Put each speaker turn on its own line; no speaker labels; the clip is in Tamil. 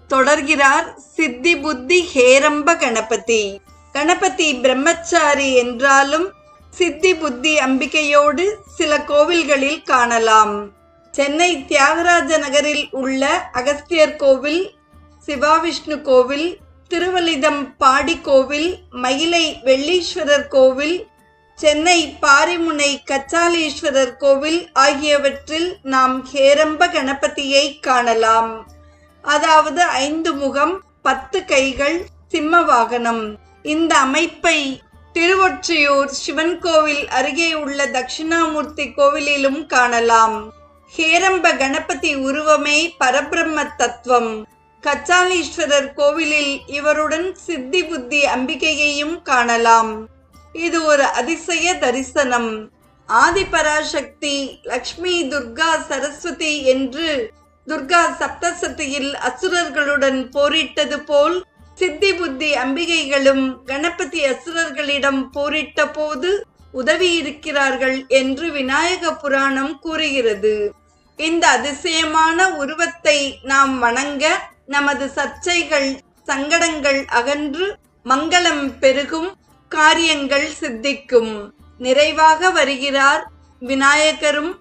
தொடர்கிறார் சித்தி புத்தி ஹேரம்ப கணபதி. கணபதி பிரம்மச்சாரி என்றாலும் சித்தி புத்தி அம்பிகையோடு சில கோவில்களில் காணலாம். சென்னை தியாகராஜ நகரில் உள்ள அகஸ்தியர் கோவில், சிவாவிஷ்ணு கோவில், திருவலிதம் பாடி கோவில், மயிலை வெள்ளீஸ்வரர் கோவில், சென்னை பாரிமுனை கச்சாலீஸ்வரர் கோவில் ஆகியவற்றில் நாம் ஹேரம்ப கணபதியை காணலாம். அதாவது 5 முகம், 10 கைகள், சிம்ம வாகனம். இந்த அமைப்பை திருவொற்றியூர் சிவன் கோவில் அருகே உள்ள தட்சிணாமூர்த்தி கோவிலிலும் காணலாம். ஹேரம்ப கணபதி உருவமே பரபிரம்ம தத்துவம். கச்சாலீஸ்வரர் கோவிலில் இவருடன் சித்தி புத்தி அம்பிகையையும் காணலாம். இது ஒரு அதிசய தரிசனம். ஆதிபராசக்தி, லக்ஷ்மி, துர்கா, சரஸ்வதி என்று துர்கா சப்தசதியில் அசுரர்களுடன் போரிட்டது போல் சித்தி புத்தி அம்பிகைகளும் கணபதி அசுரர்களிடம் போரிட்ட போது உதவி இருக்கிறார்கள் என்று விநாயக புராணம் கூறுகிறது. இந்த அதிசயமான உருவத்தை நாம் வணங்க நமது சர்ச்சைகள், சங்கடங்கள் அகன்று மங்களம் பெருகும், காரியங்கள் சித்திக்கும். நிறைவாக வருகிறார் விநாயகரும்